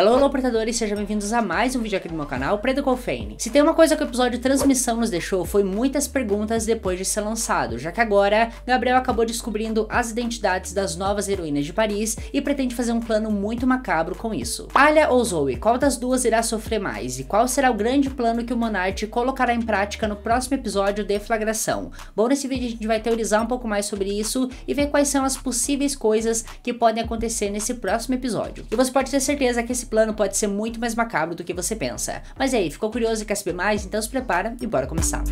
Hello, portadores, sejam bem-vindos a mais um vídeo aqui no meu canal, Preto Colfane. Se tem uma coisa que o episódio Transmissão nos deixou, foi muitas perguntas depois de ser lançado, já que agora, Gabriel acabou descobrindo as identidades das novas heroínas de Paris e pretende fazer um plano muito macabro com isso. Alia ou Zoe, qual das duas irá sofrer mais? E qual será o grande plano que o Monarch colocará em prática no próximo episódio Deflagração? Bom, nesse vídeo a gente vai teorizar um pouco mais sobre isso e ver quais são as possíveis coisas que podem acontecer nesse próximo episódio. E você pode ter certeza que esse plano pode ser muito mais macabro do que você pensa. Mas e aí, ficou curioso e quer saber mais? Então se prepara e bora começar.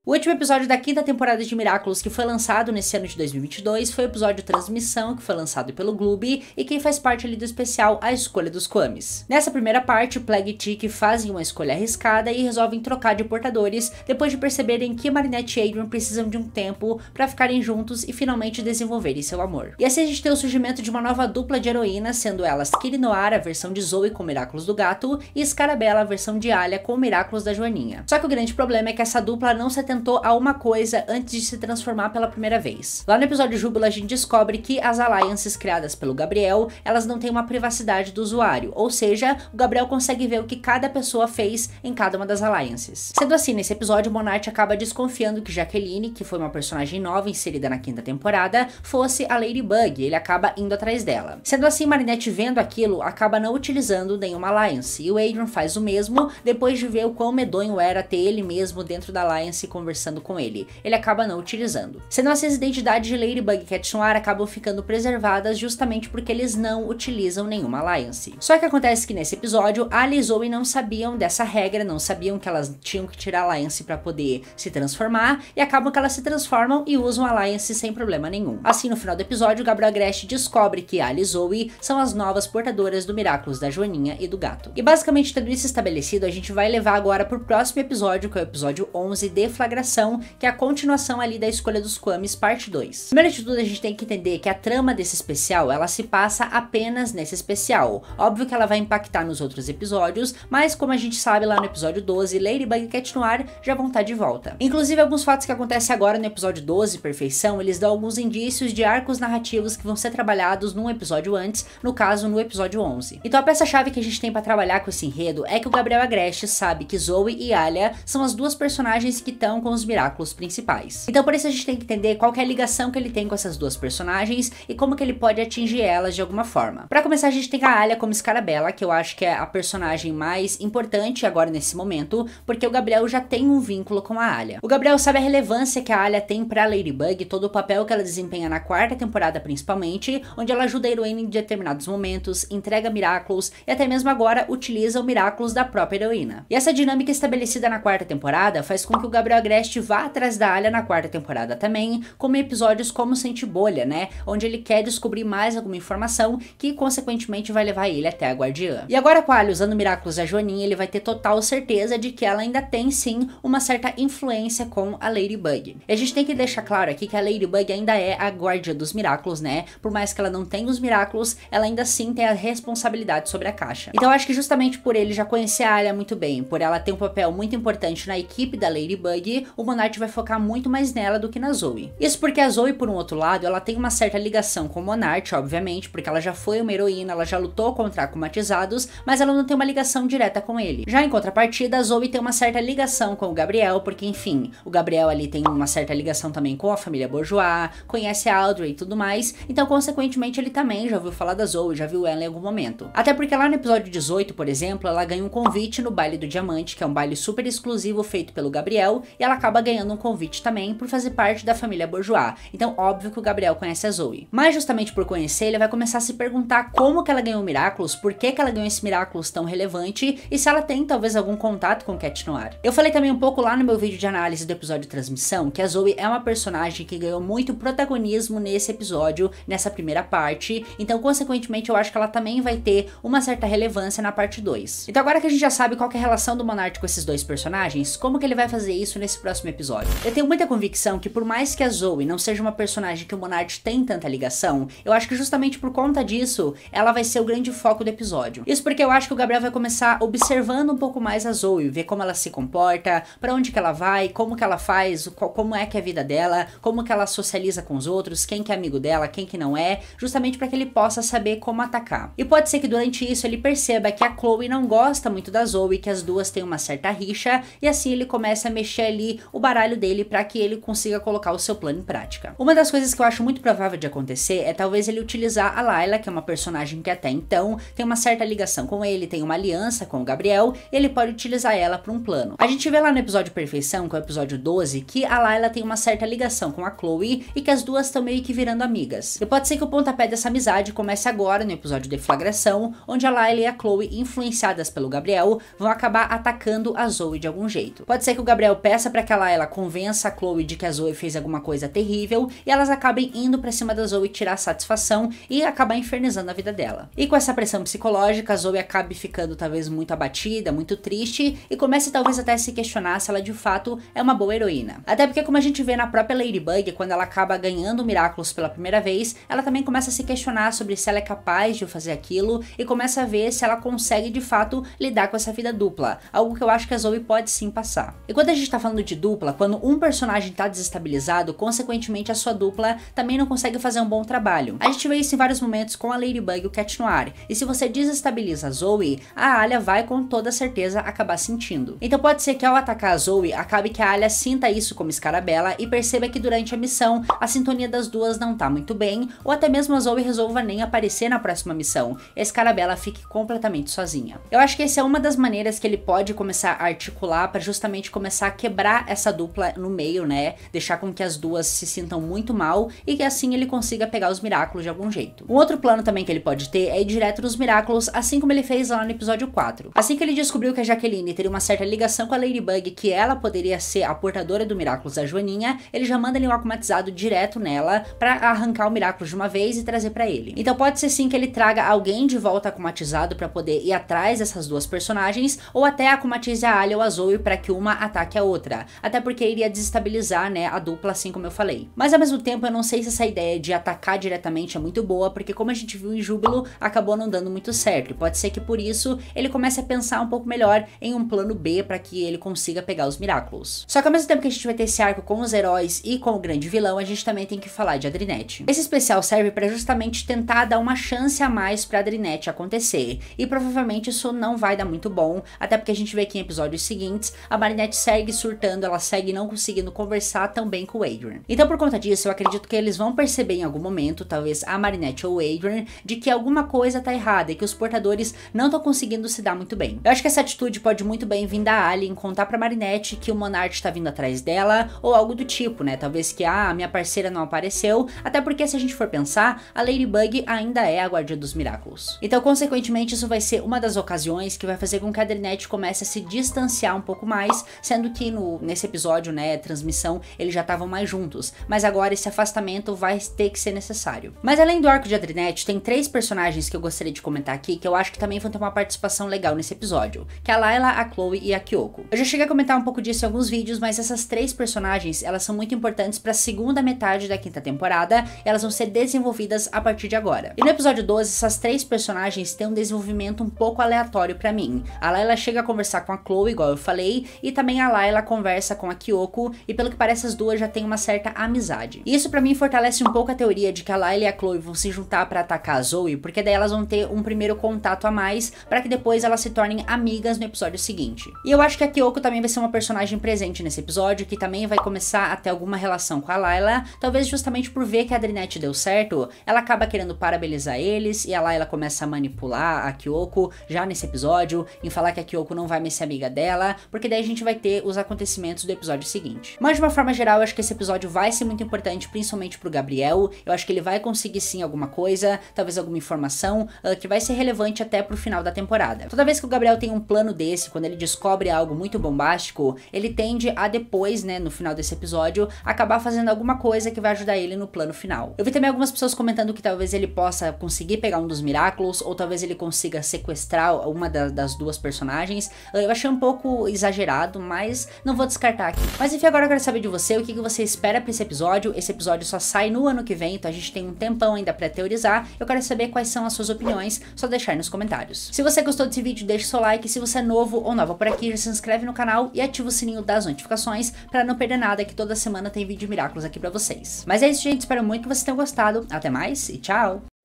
O último episódio da quinta temporada de Miraculous que foi lançado nesse ano de 2022 foi o episódio Transmissão, que foi lançado pelo Gloob e quem faz parte ali do especial A Escolha dos Kwamis. Nessa primeira parte, Plague e Tick fazem uma escolha arriscada e resolvem trocar de portadores depois de perceberem que Marinette e Adrian precisam de um tempo para ficarem juntos e finalmente desenvolverem seu amor. E assim a gente tem o surgimento de uma nova dupla de heroínas, sendo elas Kiri Noir, a versão de Zoe com Miraculous do gato, e Scarabella, a versão de Alia com Miraculous da Joaninha. Só que o grande problema é que essa dupla não se atentou a uma coisa antes de se transformar pela primeira vez. Lá no episódio Júbilo a gente descobre que as alliances criadas pelo Gabriel, elas não têm uma privacidade do usuário, ou seja, o Gabriel consegue ver o que cada pessoa fez em cada uma das alliances. Sendo assim, nesse episódio o Monarch acaba desconfiando que Jacqueline, que foi uma personagem nova inserida na quinta temporada, fosse a Ladybug, e ele acaba indo atrás dela. Sendo assim, Marinette vendo aquilo, acaba não utilizando nenhuma alliance, e o Adrian faz o mesmo depois de ver o quão medonho era ter ele mesmo dentro da alliance conversando com ele acaba não utilizando. Sendo assim, as identidades de Ladybug e Cat Noir acabam ficando preservadas justamente porque eles não utilizam nenhuma alliance. Só que acontece que nesse episódio, Alia e Zoe não sabiam dessa regra, não sabiam que elas tinham que tirar a alliance para poder se transformar, e acabam que elas se transformam e usam a alliance sem problema nenhum. Assim, no final do episódio, Gabriel Agreste descobre que Alia e Zoe são as novas portadoras do Miraculous da Joaninha e do gato. E basicamente, tendo isso estabelecido, a gente vai levar agora pro próximo episódio, que é o episódio 11, Deflagração, que é a continuação ali da Escolha dos Kwamis, parte 2. Primeiro de tudo, a gente tem que entender que a trama desse especial, ela se passa apenas nesse especial. Óbvio que ela vai impactar nos outros episódios, mas como a gente sabe lá no episódio 12, Ladybug e Cat Noir já vão estar de volta. Inclusive, alguns fatos que acontecem agora no episódio 12, Perfeição, eles dão alguns indícios de arcos narrativos que vão ser trabalhados num episódio antes, no caso, no episódio 11. Então a peça-chave que a gente tem pra trabalhar com esse enredo é que o Gabriel Agreste sabe que Zoe e Alia são as duas personagens que estão com os Miraculous principais. Então por isso a gente tem que entender qual que é a ligação que ele tem com essas duas personagens e como que ele pode atingir elas de alguma forma. Pra começar, a gente tem a Alia como Scarabella, que eu acho que é a personagem mais importante agora nesse momento, porque o Gabriel já tem um vínculo com a Alia. O Gabriel sabe a relevância que a Alia tem pra Ladybug, todo o papel que ela desempenha na quarta temporada principalmente, onde ela ajuda a heroína em determinados momentos, entrega Miraculous e até mesmo agora utiliza o Miraculous da própria heroína. E essa dinâmica estabelecida na quarta temporada faz com que o Gabriel Agreste vá atrás da Alia na quarta temporada também, como episódios como Sente Bolha, né, onde ele quer descobrir mais alguma informação que consequentemente vai levar ele até a Guardiã. E agora com a Alia usando Miraculous da Joaninha, ele vai ter total certeza de que ela ainda tem sim uma certa influência com a Ladybug. E a gente tem que deixar claro aqui que a Ladybug ainda é a guardiã dos Miraculous, né, por mais que ela não tenha os Miraculous, ela ainda sim tem a responsabilidade sobre a caixa. Então eu acho que justamente por ele já conhecer a Alia muito bem, por ela ter um papel muito importante na equipe da Ladybug, o Monarch vai focar muito mais nela do que na Zoe. Isso porque a Zoe, por um outro lado, ela tem uma certa ligação com o Monarch, obviamente, porque ela já foi uma heroína, ela já lutou contra Akumatizados, mas ela não tem uma ligação direta com ele. Já em contrapartida, a Zoe tem uma certa ligação com o Gabriel, porque enfim, o Gabriel ali tem uma certa ligação também com a família Bourgeois, conhece a Audrey e tudo mais, então consequentemente ele também já ouviu falar da Zoe, já viu ela em algum momento. Até porque lá no episódio 18, por exemplo, ela ganha um convite no Baile do Diamante, que é um baile super exclusivo feito pelo Gabriel, e ela acaba ganhando um convite também por fazer parte da família Bourgeois. Então óbvio que o Gabriel conhece a Zoe. Mas justamente por conhecer, ele vai começar a se perguntar como que ela ganhou o Miraculous, por que que ela ganhou esse Miraculous tão relevante e se ela tem talvez algum contato com Cat Noir. Eu falei também um pouco lá no meu vídeo de análise do episódio Transmissão que a Zoe é uma personagem que ganhou muito protagonismo nesse episódio, nessa primeira parte, então consequentemente eu acho que ela também vai ter uma certa relevância na parte 2. Então agora que a gente já sabe qual que é a relação do Monarch com esses dois personagens, como que ele vai fazer isso nesse nesse próximo episódio. Eu tenho muita convicção que por mais que a Zoe não seja uma personagem que o Monarch tem tanta ligação, eu acho que justamente por conta disso, ela vai ser o grande foco do episódio. Isso porque eu acho que o Gabriel vai começar observando um pouco mais a Zoe, ver como ela se comporta, pra onde que ela vai, como que ela faz, como é que é a vida dela, como que ela socializa com os outros, quem que é amigo dela, quem que não é, justamente para que ele possa saber como atacar. E pode ser que durante isso ele perceba que a Chloe não gosta muito da Zoe, que as duas têm uma certa rixa, e assim ele começa a mexer ali o baralho dele para que ele consiga colocar o seu plano em prática. Uma das coisas que eu acho muito provável de acontecer é talvez ele utilizar a Layla, que é uma personagem que até então tem uma certa ligação com ele, tem uma aliança com o Gabriel, e ele pode utilizar ela para um plano. A gente vê lá no episódio Perfeição, que é o episódio 12, que a Layla tem uma certa ligação com a Chloe e que as duas estão meio que virando amigas. E pode ser que o pontapé dessa amizade comece agora no episódio Deflagração, onde a Layla e a Chloe, influenciadas pelo Gabriel, vão acabar atacando a Zoe de algum jeito. Pode ser que o Gabriel peça para que a Layla convença a Chloe de que a Zoe fez alguma coisa terrível e elas acabem indo pra cima da Zoe tirar satisfação e acabar infernizando a vida dela. E com essa pressão psicológica, a Zoe acabe ficando talvez muito abatida, muito triste e comece talvez até a se questionar se ela de fato é uma boa heroína. Até porque, como a gente vê na própria Ladybug, quando ela acaba ganhando o Miraculous pela primeira vez, ela também começa a se questionar sobre se ela é capaz de fazer aquilo e começa a ver se ela consegue de fato lidar com essa vida dupla, algo que eu acho que a Zoe pode sim passar. E quando a gente tá falando de dupla, quando um personagem tá desestabilizado, consequentemente a sua dupla também não consegue fazer um bom trabalho. A gente vê isso em vários momentos com a Ladybug e o Cat Noir, e se você desestabiliza a Zoe, a Alia vai com toda certeza acabar sentindo. Então pode ser que ao atacar a Zoe, acabe que a Alia sinta isso como Scarabella e perceba que durante a missão a sintonia das duas não tá muito bem, ou até mesmo a Zoe resolva nem aparecer na próxima missão e a Scarabella fique completamente sozinha. Eu acho que essa é uma das maneiras que ele pode começar a articular para justamente começar a quebrar essa dupla no meio, né? Deixar com que as duas se sintam muito mal e que assim ele consiga pegar os Miraculous de algum jeito. Um outro plano também que ele pode ter é ir direto nos Miraculous, assim como ele fez lá no episódio 4. Assim que ele descobriu que a Jaqueline teria uma certa ligação com a Ladybug, que ela poderia ser a portadora do Miraculous da Joaninha, ele já manda ali um akumatizado direto nela pra arrancar o Miraculous de uma vez e trazer pra ele. Então pode ser sim que ele traga alguém de volta akumatizado pra poder ir atrás dessas duas personagens, ou até akumatize a Alia ou a Zoe pra que uma ataque a outra, até porque iria desestabilizar, né, a dupla, assim como eu falei. Mas ao mesmo tempo eu não sei se essa ideia de atacar diretamente é muito boa, porque como a gente viu em Júbilo, acabou não dando muito certo, e pode ser que por isso ele comece a pensar um pouco melhor em um plano B pra que ele consiga pegar os Miraculous. Só que ao mesmo tempo que a gente vai ter esse arco com os heróis e com o grande vilão, a gente também tem que falar de Adrinette. Esse especial serve pra justamente tentar dar uma chance a mais pra Adrinette acontecer, e provavelmente isso não vai dar muito bom, até porque a gente vê que em episódios seguintes, a Marinette segue surtando, ela segue não conseguindo conversar tão bem com o Adrien. Então por conta disso, eu acredito que eles vão perceber em algum momento, talvez a Marinette ou o Adrien, de que alguma coisa tá errada e que os portadores não estão conseguindo se dar muito bem. Eu acho que essa atitude pode muito bem vir da Alien contar pra Marinette que o Monarch tá vindo atrás dela, ou algo do tipo, né? Talvez que a minha parceira não apareceu, até porque se a gente for pensar, a Ladybug ainda é a guardiã dos Miraculous. Então consequentemente isso vai ser uma das ocasiões que vai fazer com que a Adrinette comece a se distanciar um pouco mais, sendo que nesse episódio, né, transmissão, eles já estavam mais juntos, mas agora esse afastamento vai ter que ser necessário. Mas além do arco de Adrinette, tem 3 personagens que eu gostaria de comentar aqui, que eu acho que também vão ter uma participação legal nesse episódio, que é a Layla, a Chloe e a Kyoko. Eu já cheguei a comentar um pouco disso em alguns vídeos, mas essas 3 personagens, elas são muito importantes para a segunda metade da 5ª temporada, e elas vão ser desenvolvidas a partir de agora. E no episódio 12, essas 3 personagens têm um desenvolvimento um pouco aleatório para mim. A Layla chega a conversar com a Chloe, igual eu falei, e também a Layla conversa com a Kyoko, e pelo que parece as duas já têm uma certa amizade. E isso pra mim fortalece um pouco a teoria de que a Layla e a Chloe vão se juntar pra atacar a Zoe, porque daí elas vão ter um primeiro contato a mais, pra que depois elas se tornem amigas no episódio seguinte. E eu acho que a Kyoko também vai ser uma personagem presente nesse episódio, que também vai começar a ter alguma relação com a Layla, talvez justamente por ver que a Adrinette deu certo, ela acaba querendo parabenizar eles, e a Layla começa a manipular a Kyoko, já nesse episódio, em falar que a Kyoko não vai mais ser amiga dela, porque daí a gente vai ter os acontecimentos do episódio seguinte. Mas de uma forma geral, eu acho que esse episódio vai ser muito importante, principalmente pro Gabriel. Eu acho que ele vai conseguir sim alguma coisa, talvez alguma informação, que vai ser relevante até pro final da temporada. Toda vez que o Gabriel tem um plano desse, quando ele descobre algo muito bombástico, ele tende a depois, né, no final desse episódio, acabar fazendo alguma coisa que vai ajudar ele no plano final. Eu vi também algumas pessoas comentando que talvez ele possa conseguir pegar um dos Miraculous, ou talvez ele consiga sequestrar uma das duas personagens. Eu achei um pouco exagerado, mas não vou descartar aqui. Mas enfim, agora eu quero saber de você, o que você espera pra esse episódio. Esse episódio só sai no ano que vem, então a gente tem um tempão ainda pra teorizar. Eu quero saber quais são as suas opiniões, só deixar aí nos comentários. Se você gostou desse vídeo, deixa o seu like. Se você é novo ou nova por aqui, já se inscreve no canal e ativa o sininho das notificações pra não perder nada, que toda semana tem vídeo de Miraculous aqui pra vocês. Mas é isso, gente. Espero muito que vocês tenham gostado. Até mais e tchau!